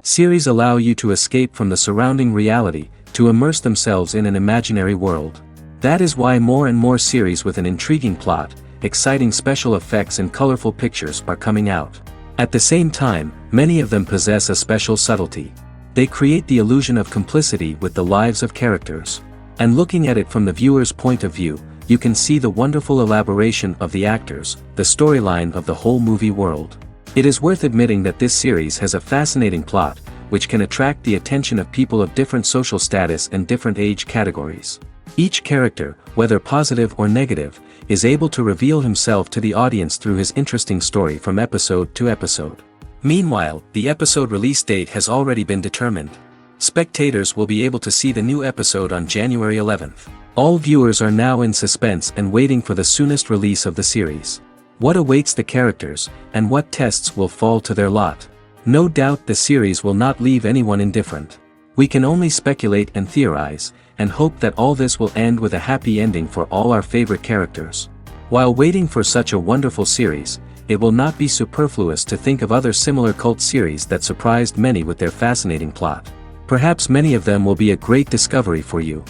Series allow you to escape from the surrounding reality, to immerse themselves in an imaginary world. That is why more and more series with an intriguing plot, exciting special effects and colorful pictures are coming out. At the same time, many of them possess a special subtlety. They create the illusion of complicity with the lives of characters. And looking at it from the viewer's point of view, you can see the wonderful elaboration of the actors, the storyline of the whole movie world. It is worth admitting that this series has a fascinating plot, which can attract the attention of people of different social status and different age categories. Each character, whether positive or negative, is able to reveal himself to the audience through his interesting story from episode to episode. Meanwhile, the episode release date has already been determined. Spectators will be able to see the new episode on January 11th. All viewers are now in suspense and waiting for the soonest release of the series. What awaits the characters, and what tests will fall to their lot? No doubt the series will not leave anyone indifferent. We can only speculate and theorize, and hope that all this will end with a happy ending for all our favorite characters. While waiting for such a wonderful series, it will not be superfluous to think of other similar cult series that surprised many with their fascinating plot. Perhaps many of them will be a great discovery for you.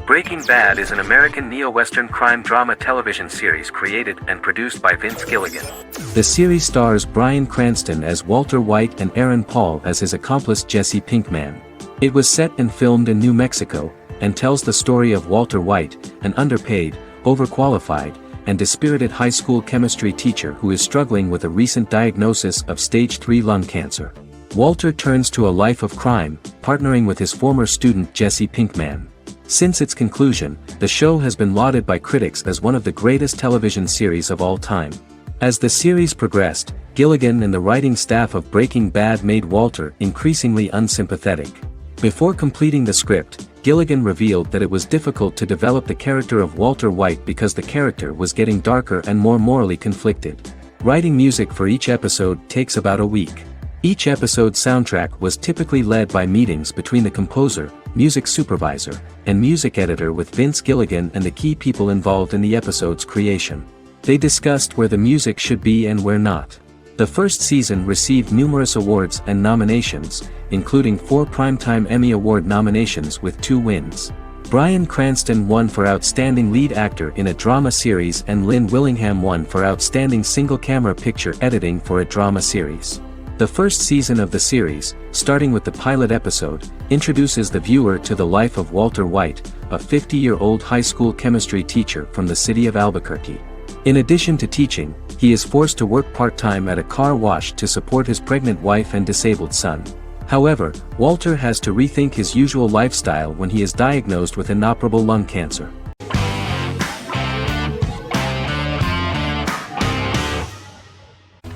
Breaking Bad is an American neo-Western crime drama television series created and produced by Vince Gilligan. The series stars Bryan Cranston as Walter White and Aaron Paul as his accomplice Jesse Pinkman. It was set and filmed in New Mexico, and tells the story of Walter White, an underpaid, overqualified, and dispirited high school chemistry teacher who is struggling with a recent diagnosis of stage 3 lung cancer. Walter turns to a life of crime, partnering with his former student Jesse Pinkman. Since its conclusion, the show has been lauded by critics as one of the greatest television series of all time. As the series progressed, Gilligan and the writing staff of Breaking Bad made Walter increasingly unsympathetic. Before completing the script, Gilligan revealed that it was difficult to develop the character of Walter White because the character was getting darker and more morally conflicted. Writing music for each episode takes about a week. Each episode's soundtrack was typically led by meetings between the composer, music supervisor, and music editor with Vince Gilligan and the key people involved in the episode's creation. They discussed where the music should be and where not. The first season received numerous awards and nominations, including 4 Primetime Emmy Award nominations with 2 wins. Bryan Cranston won for Outstanding Lead Actor in a Drama Series and Lynn Willingham won for Outstanding Single-Camera Picture Editing for a Drama Series. The first season of the series, starting with the pilot episode, introduces the viewer to the life of Walter White, a 50-year-old high school chemistry teacher from the city of Albuquerque. In addition to teaching, he is forced to work part-time at a car wash to support his pregnant wife and disabled son. However, Walter has to rethink his usual lifestyle when he is diagnosed with inoperable lung cancer.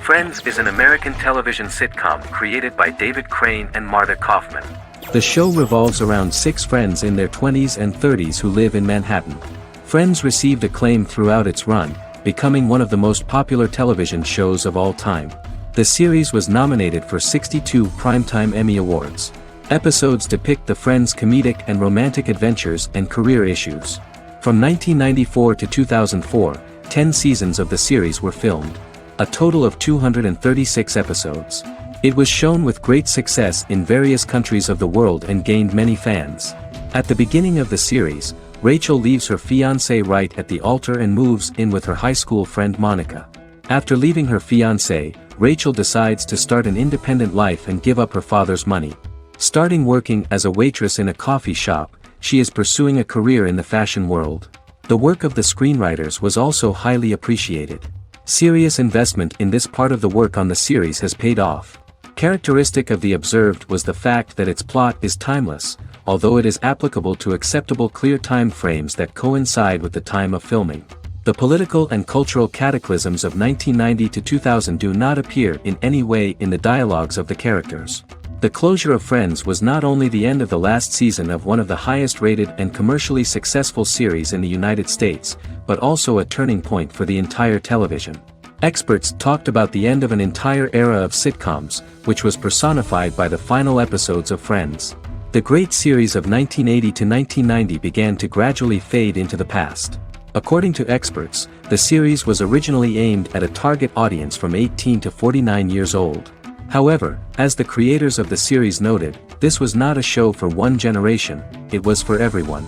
Friends is an American television sitcom created by David Crane and Marta Kaufman. The show revolves around 6 friends in their 20s and 30s who live in Manhattan. Friends received acclaim throughout its run, becoming one of the most popular television shows of all time. The series was nominated for 62 Primetime Emmy Awards. Episodes depict the friends' comedic and romantic adventures and career issues. From 1994 to 2004, 10 seasons of the series were filmed. A total of 236 episodes. It was shown with great success in various countries of the world and gained many fans. At the beginning of the series, Rachel leaves her fiancé right at the altar and moves in with her high school friend Monica. After leaving her fiancé, Rachel decides to start an independent life and give up her father's money. Starting working as a waitress in a coffee shop, she is pursuing a career in the fashion world. The work of the screenwriters was also highly appreciated. Serious investment in this part of the work on the series has paid off. Characteristic of The Observed was the fact that its plot is timeless, although it is applicable to acceptable clear time frames that coincide with the time of filming. The political and cultural cataclysms of 1990 to 2000 do not appear in any way in the dialogues of the characters. The closure of Friends was not only the end of the last season of one of the highest-rated and commercially successful series in the United States, but also a turning point for the entire television. Experts talked about the end of an entire era of sitcoms, which was personified by the final episodes of Friends. The great series of 1980 to 1990 began to gradually fade into the past. According to experts, the series was originally aimed at a target audience from 18 to 49 years old. However, as the creators of the series noted, this was not a show for one generation, it was for everyone.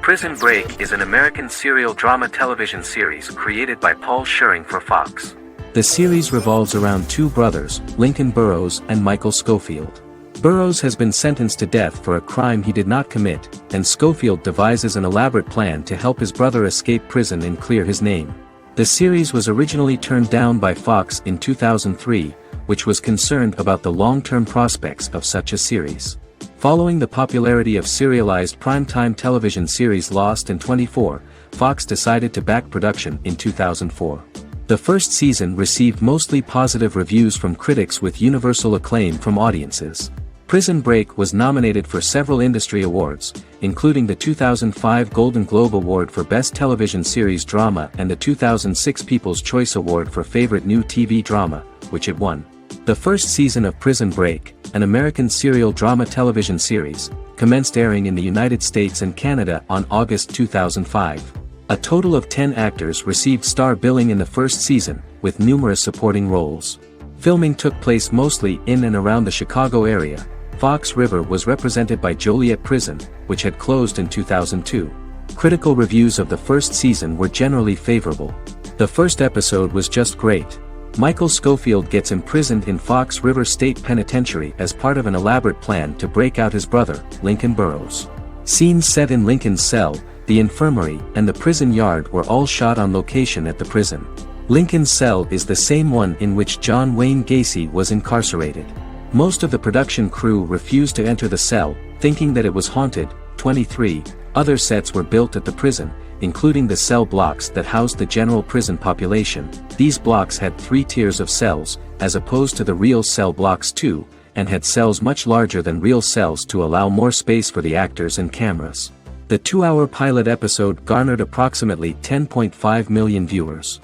Prison Break is an American serial drama television series created by Paul Schering for Fox. The series revolves around two brothers, Lincoln Burrows and Michael Scofield. Burrows has been sentenced to death for a crime he did not commit, and Scofield devises an elaborate plan to help his brother escape prison and clear his name. The series was originally turned down by Fox in 2003, which was concerned about the long-term prospects of such a series. Following the popularity of serialized primetime television series Lost and 24, Fox decided to back production in 2004. The first season received mostly positive reviews from critics with universal acclaim from audiences. Prison Break was nominated for several industry awards, including the 2005 Golden Globe Award for Best Television Series Drama and the 2006 People's Choice Award for Favorite New TV Drama, which it won. The first season of Prison Break, an American serial drama television series, commenced airing in the United States and Canada on August 2005. A total of 10 actors received star billing in the first season, with numerous supporting roles. Filming took place mostly in and around the Chicago area. Fox River was represented by Joliet Prison, which had closed in 2002. Critical reviews of the first season were generally favorable. The first episode was just great. Michael Scofield gets imprisoned in Fox River State Penitentiary as part of an elaborate plan to break out his brother, Lincoln Burrows. Scenes set in Lincoln's cell, the infirmary, and the prison yard were all shot on location at the prison. Lincoln's cell is the same one in which John Wayne Gacy was incarcerated. Most of the production crew refused to enter the cell, thinking that it was haunted. 23 other sets were built at the prison, including the cell blocks that housed the general prison population. These blocks had 3 tiers of cells, as opposed to the real cell blocks 2, and had cells much larger than real cells to allow more space for the actors and cameras. The 2-hour pilot episode garnered approximately 10.5 million viewers.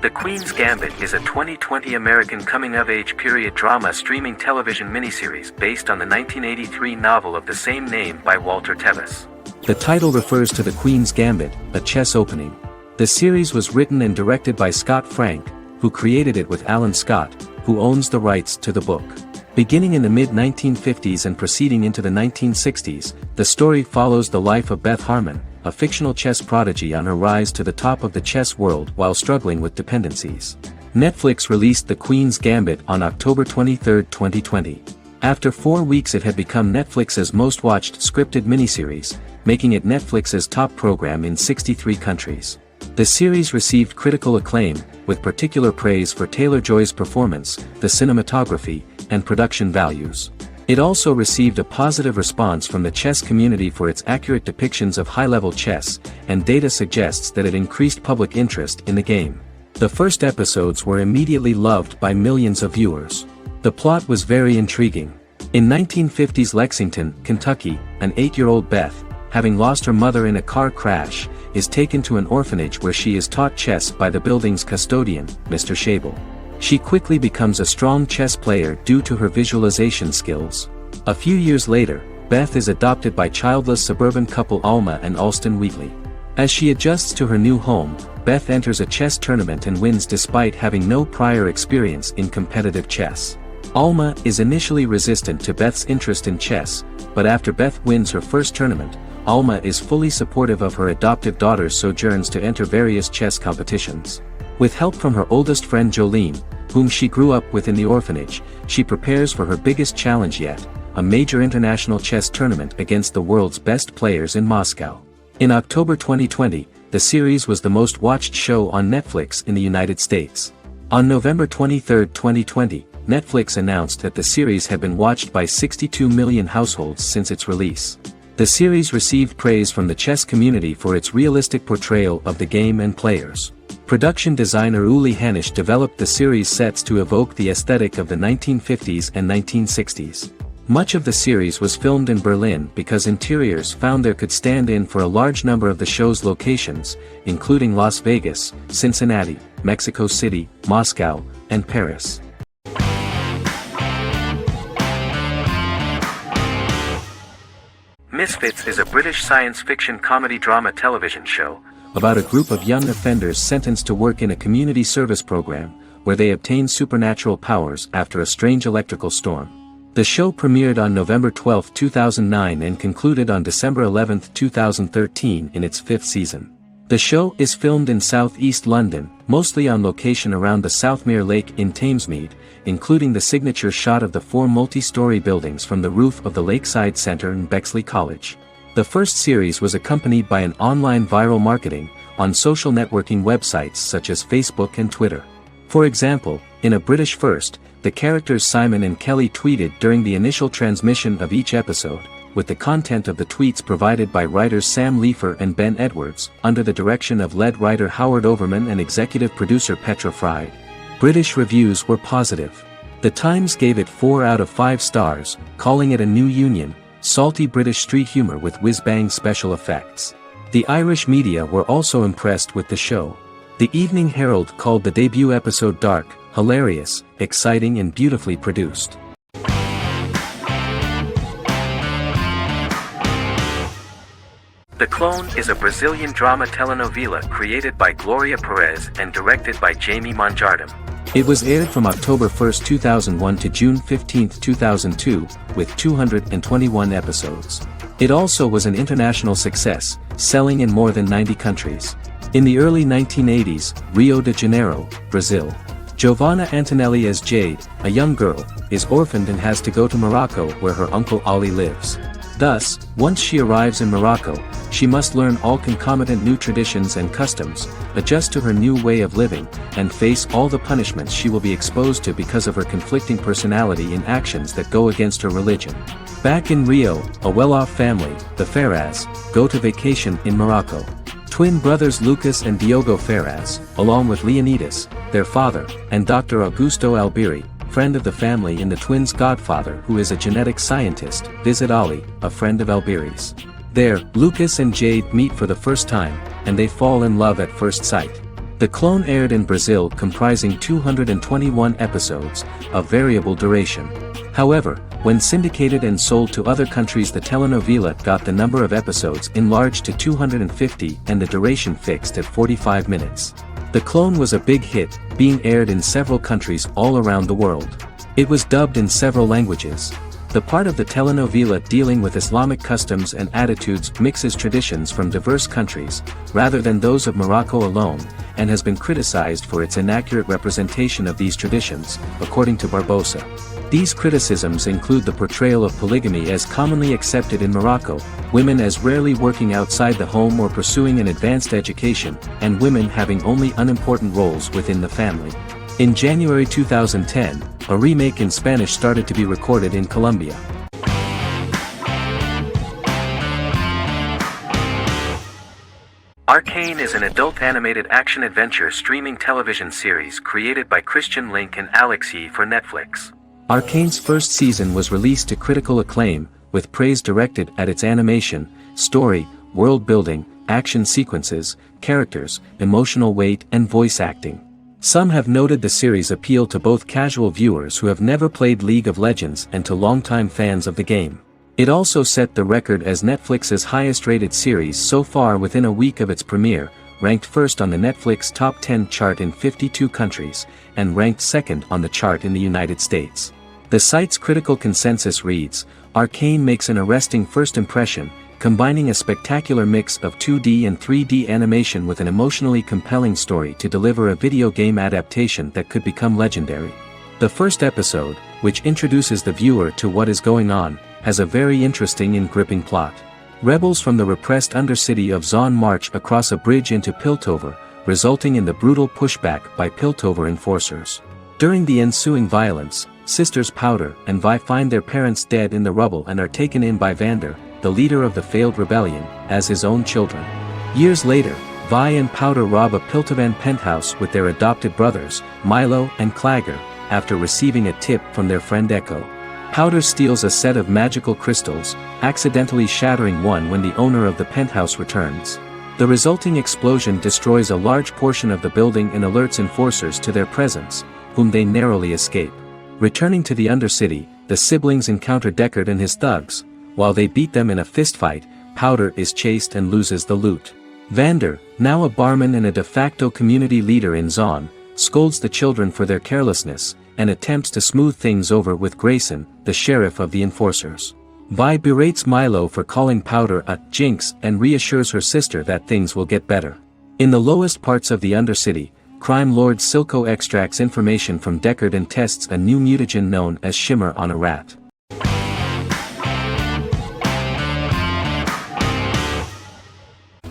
The Queen's Gambit is a 2020 American coming-of-age period drama streaming television miniseries based on the 1983 novel of the same name by Walter Tevis. The title refers to the Queen's Gambit, a chess opening. The series was written and directed by Scott Frank, who created it with Alan Scott, who owns the rights to the book. Beginning in the mid-1950s and proceeding into the 1960s, the story follows the life of Beth Harmon, a fictional chess prodigy on her rise to the top of the chess world while struggling with dependencies. Netflix released The Queen's Gambit on October 23, 2020. After 4 weeks it had become Netflix's most-watched scripted miniseries, making it Netflix's top program in 63 countries. The series received critical acclaim, with particular praise for Taylor-Joy's performance, the cinematography, and production values. It also received a positive response from the chess community for its accurate depictions of high-level chess, and data suggests that it increased public interest in the game. The first episodes were immediately loved by millions of viewers. The plot was very intriguing. In 1950s Lexington, Kentucky, an 8-year-old Beth, having lost her mother in a car crash, is taken to an orphanage where she is taught chess by the building's custodian, Mr. Schabel. She quickly becomes a strong chess player due to her visualization skills. A few years later, Beth is adopted by childless suburban couple Alma and Alston Wheatley. As she adjusts to her new home, Beth enters a chess tournament and wins despite having no prior experience in competitive chess. Alma is initially resistant to Beth's interest in chess, but after Beth wins her first tournament, Alma is fully supportive of her adoptive daughter's sojourns to enter various chess competitions. With help from her oldest friend Jolene, whom she grew up with in the orphanage, she prepares for her biggest challenge yet, a major international chess tournament against the world's best players in Moscow. In October 2020, the series was the most watched show on Netflix in the United States. On November 23, 2020, Netflix announced that the series had been watched by 62 million households since its release. The series received praise from the chess community for its realistic portrayal of the game and players. Production designer Uli Hanisch developed the series sets to evoke the aesthetic of the 1950s and 1960s. Much of the series was filmed in Berlin because interiors found there could stand in for a large number of the show's locations, including Las Vegas, Cincinnati, Mexico City, Moscow, and Paris. Misfits is a British science fiction comedy drama television show about a group of young offenders sentenced to work in a community service program, where they obtain supernatural powers after a strange electrical storm. The show premiered on November 12, 2009 and concluded on December 11, 2013 in its 5th season. The show is filmed in southeast London, mostly on location around the Southmere Lake in Thamesmead, including the signature shot of the 4 multi-story buildings from the roof of the Lakeside Centre in Bexley College. The first series was accompanied by an online viral marketing on social networking websites such as Facebook and Twitter. For example, in a British first, the characters Simon and Kelly tweeted during the initial transmission of each episode, with the content of the tweets provided by writers Sam Leifer and Ben Edwards, under the direction of lead writer Howard Overman and executive producer Petra Fried. British reviews were positive. The Times gave it 4 out of 5 stars, calling it a new union, salty British street humour with whiz-bang special effects. The Irish media were also impressed with the show. The Evening Herald called the debut episode dark, hilarious, exciting and beautifully produced. The Clone is a Brazilian drama telenovela created by Gloria Perez and directed by Jamie Monjardim. It was aired from October 1, 2001 to June 15, 2002, with 221 episodes. It also was an international success, selling in more than 90 countries. In the early 1980s, Rio de Janeiro, Brazil. Giovanna Antonelli as Jade, a young girl, is orphaned and has to go to Morocco where her uncle Ali lives. Thus, once she arrives in Morocco, she must learn all concomitant new traditions and customs, adjust to her new way of living, and face all the punishments she will be exposed to because of her conflicting personality and actions that go against her religion. Back in Rio, a well-off family, the Ferraz, go to vacation in Morocco. Twin brothers Lucas and Diogo Ferraz, along with Leonidas, their father, and Dr. Augusto Albiri, friend of the family and the twins' godfather who is a genetic scientist, visit Ali, a friend of Albiri's. There, Lucas and Jade meet for the first time, and they fall in love at first sight. The Clone aired in Brazil comprising 221 episodes, of variable duration. However, when syndicated and sold to other countries, the telenovela got the number of episodes enlarged to 250 and the duration fixed at 45 minutes. The Clone was a big hit, being aired in several countries all around the world. It was dubbed in several languages. The part of the telenovela dealing with Islamic customs and attitudes mixes traditions from diverse countries, rather than those of Morocco alone, and has been criticized for its inaccurate representation of these traditions, according to Barbosa. These criticisms include the portrayal of polygamy as commonly accepted in Morocco, women as rarely working outside the home or pursuing an advanced education, and women having only unimportant roles within the family. In January 2010, a remake in Spanish started to be recorded in Colombia. Arcane is an adult animated action-adventure streaming television series created by Christian Link and Alex Yee for Netflix. Arcane's first season was released to critical acclaim, with praise directed at its animation, story, world building, action sequences, characters, emotional weight and voice acting. Some have noted the series' appeal to both casual viewers who have never played League of Legends and to longtime fans of the game. It also set the record as Netflix's highest-rated series so far within a week of its premiere, ranked first on the Netflix Top 10 chart in 52 countries, and ranked second on the chart in the United States. The site's critical consensus reads, "Arcane makes an arresting first impression, combining a spectacular mix of 2D and 3D animation with an emotionally compelling story to deliver a video game adaptation that could become legendary." The first episode, which introduces the viewer to what is going on, has a very interesting and gripping plot. Rebels from the repressed undercity of Zon march across a bridge into Piltover, resulting in the brutal pushback by Piltover enforcers. During the ensuing violence, sisters Powder and Vi find their parents dead in the rubble and are taken in by Vander, the leader of the failed rebellion, as his own children. Years later, Vi and Powder rob a Piltovan penthouse with their adopted brothers, Milo and Clagger, after receiving a tip from their friend Echo. Powder steals a set of magical crystals, accidentally shattering one when the owner of the penthouse returns. The resulting explosion destroys a large portion of the building and alerts enforcers to their presence, whom they narrowly escape. Returning to the Undercity, the siblings encounter Deckard and his thugs. While they beat them in a fistfight, Powder is chased and loses the loot. Vander, now a barman and a de facto community leader in Zon, scolds the children for their carelessness, and attempts to smooth things over with Grayson, the sheriff of the enforcers. Vi berates Milo for calling Powder a jinx and reassures her sister that things will get better. In the lowest parts of the Undercity, crime lord Silco extracts information from Deckard and tests a new mutagen known as Shimmer on a rat.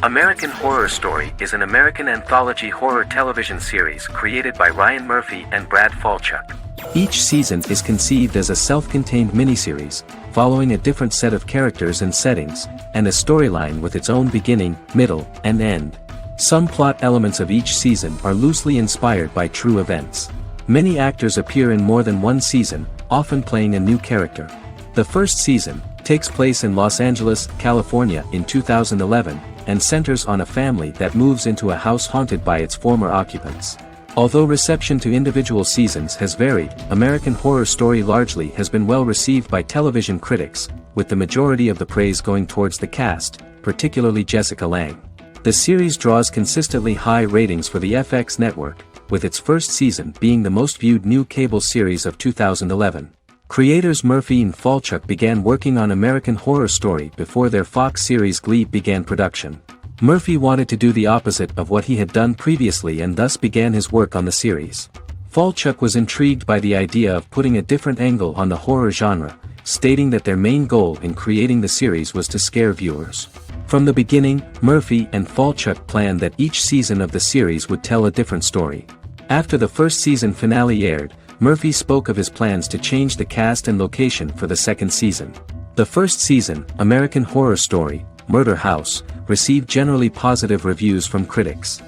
American Horror Story is an American anthology horror television series created by Ryan Murphy and Brad Falchuk. Each season is conceived as a self-contained miniseries, following a different set of characters and settings, and a storyline with its own beginning, middle, and end. Some plot elements of each season are loosely inspired by true events. Many actors appear in more than one season, often playing a new character. The first season takes place in Los Angeles, California in 2011, and centers on a family that moves into a house haunted by its former occupants. Although reception to individual seasons has varied, American Horror Story largely has been well received by television critics, with the majority of the praise going towards the cast, particularly Jessica Lange. The series draws consistently high ratings for the FX network, with its first season being the most viewed new cable series of 2011. Creators Murphy and Falchuk began working on American Horror Story before their Fox series Glee began production. Murphy wanted to do the opposite of what he had done previously and thus began his work on the series. Falchuk was intrigued by the idea of putting a different angle on the horror genre, stating that their main goal in creating the series was to scare viewers. From the beginning, Murphy and Falchuk planned that each season of the series would tell a different story. After the first season finale aired, Murphy spoke of his plans to change the cast and location for the second season. The first season, American Horror Story, Murder House, received generally positive reviews from critics.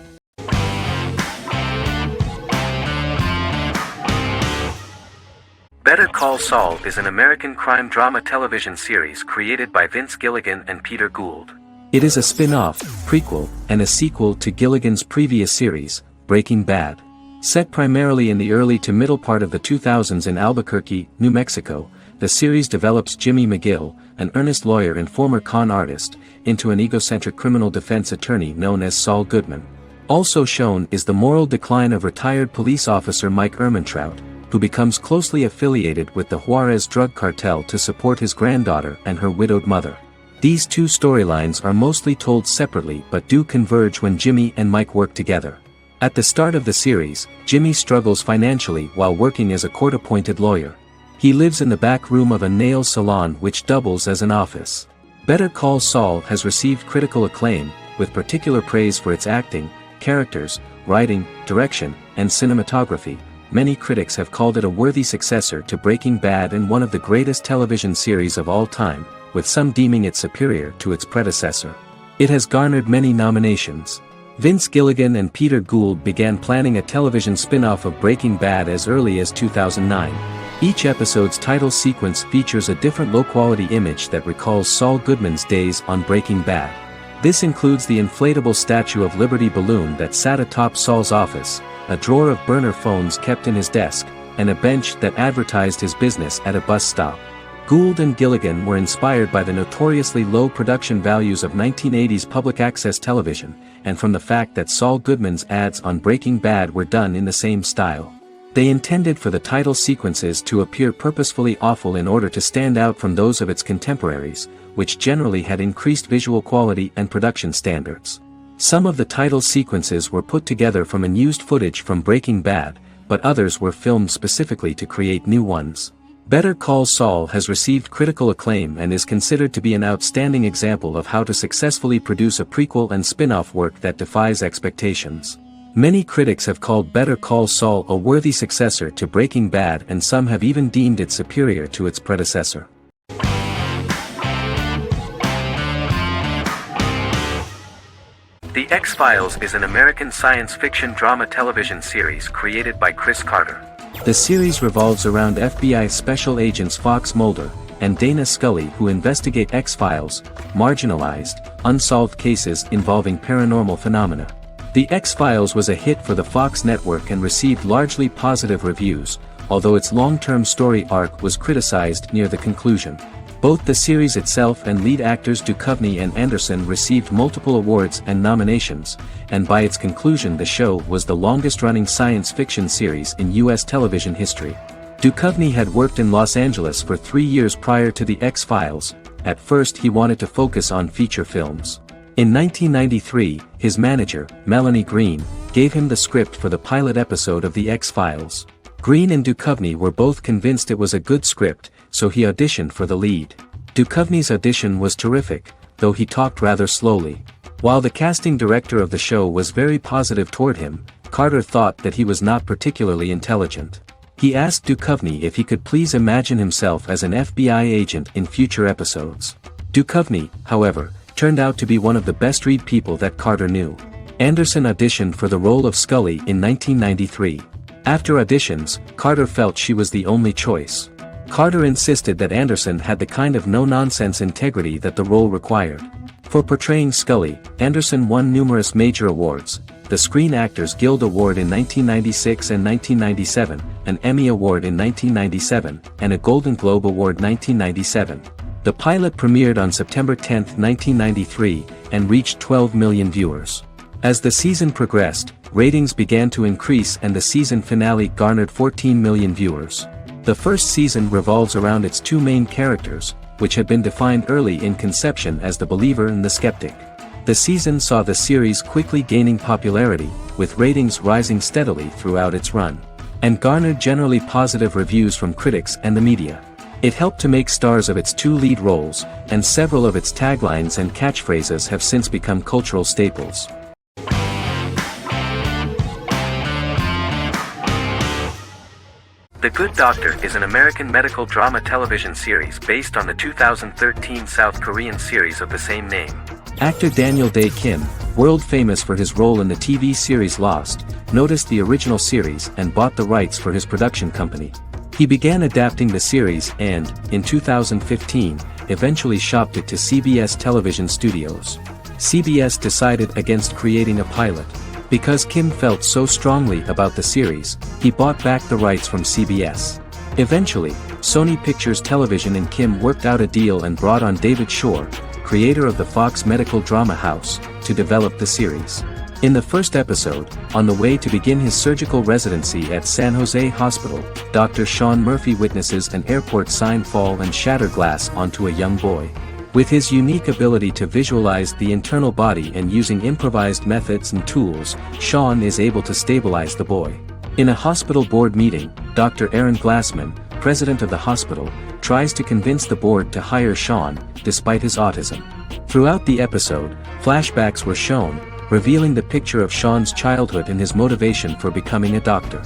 Better Call Saul is an American crime drama television series created by Vince Gilligan and Peter Gould. It is a spin-off, prequel, and a sequel to Gilligan's previous series, Breaking Bad. Set primarily in the early to middle part of the 2000s in Albuquerque, New Mexico, the series develops Jimmy McGill, an earnest lawyer and former con artist, into an egocentric criminal defense attorney known as Saul Goodman. Also shown is the moral decline of retired police officer Mike Ehrmantraut, who becomes closely affiliated with the Juarez drug cartel to support his granddaughter and her widowed mother. These two storylines are mostly told separately but do converge when Jimmy and Mike work together. At the start of the series, Jimmy struggles financially while working as a court-appointed lawyer. He lives in the back room of a nail salon which doubles as an office. Better Call Saul has received critical acclaim, with particular praise for its acting, characters, writing, direction, and cinematography. Many critics have called it a worthy successor to Breaking Bad and one of the greatest television series of all time, with some deeming it superior to its predecessor. It has garnered many nominations. Vince Gilligan and Peter Gould began planning a television spin-off of Breaking Bad as early as 2009. Each episode's title sequence features a different low-quality image that recalls Saul Goodman's days on Breaking Bad. This includes the inflatable Statue of Liberty balloon that sat atop Saul's office, a drawer of burner phones kept in his desk, and a bench that advertised his business at a bus stop. Gould and Gilligan were inspired by the notoriously low production values of 1980s public access television, and from the fact that Saul Goodman's ads on Breaking Bad were done in the same style. They intended for the title sequences to appear purposefully awful in order to stand out from those of its contemporaries, which generally had increased visual quality and production standards. Some of the title sequences were put together from unused footage from Breaking Bad, but others were filmed specifically to create new ones. Better Call Saul has received critical acclaim and is considered to be an outstanding example of how to successfully produce a prequel and spin-off work that defies expectations. Many critics have called Better Call Saul a worthy successor to Breaking Bad, and some have even deemed it superior to its predecessor. The X-Files is an American science fiction drama television series created by Chris Carter. The series revolves around FBI special agents Fox Mulder and Dana Scully, who investigate X-Files, marginalized, unsolved cases involving paranormal phenomena. The X-Files was a hit for the Fox network and received largely positive reviews, although its long-term story arc was criticized near the conclusion. Both the series itself and lead actors Duchovny and Anderson received multiple awards and nominations, and by its conclusion the show was the longest-running science fiction series in U.S. television history. Duchovny had worked in Los Angeles for 3 years prior to The X-Files. At first he wanted to focus on feature films. In 1993, his manager, Melanie Green, gave him the script for the pilot episode of The X-Files. Green and Duchovny were both convinced it was a good script, so he auditioned for the lead. Duchovny's audition was terrific, though he talked rather slowly. While the casting director of the show was very positive toward him, Carter thought that he was not particularly intelligent. He asked Duchovny if he could please imagine himself as an FBI agent in future episodes. Duchovny, however, turned out to be one of the best-read people that Carter knew. Anderson auditioned for the role of Scully in 1993. After auditions, Carter felt she was the only choice. Carter insisted that Anderson had the kind of no-nonsense integrity that the role required. For portraying Scully, Anderson won numerous major awards, the Screen Actors Guild Award in 1996 and 1997, an Emmy Award in 1997, and a Golden Globe Award 1997. The pilot premiered on September 10, 1993, and reached 12 million viewers. As the season progressed, ratings began to increase and the season finale garnered 14 million viewers. The first season revolves around its two main characters, which had been defined early in conception as the believer and the skeptic. The season saw the series quickly gaining popularity, with ratings rising steadily throughout its run, and garnered generally positive reviews from critics and the media. It helped to make stars of its two lead roles, and several of its taglines and catchphrases have since become cultural staples. The Good Doctor is an American medical drama television series based on the 2013 South Korean series of the same name. Actor Daniel Dae Kim, world famous for his role in the TV series Lost, noticed the original series and bought the rights for his production company. He began adapting the series and, in 2015, eventually shopped it to CBS Television Studios. CBS decided against creating a pilot. Because Kim felt so strongly about the series, he bought back the rights from CBS. Eventually, Sony Pictures Television and Kim worked out a deal and brought on David Shore, creator of the Fox medical drama house, to develop the series. In the first episode, on the way to begin his surgical residency at San Jose Hospital, Dr. Sean Murphy witnesses an airport sign fall and shatter glass onto a young boy. With his unique ability to visualize the internal body and using improvised methods and tools, Sean is able to stabilize the boy. In a hospital board meeting, Dr. Aaron Glassman, president of the hospital, tries to convince the board to hire Sean, despite his autism. Throughout the episode, flashbacks were shown, revealing the picture of Sean's childhood and his motivation for becoming a doctor.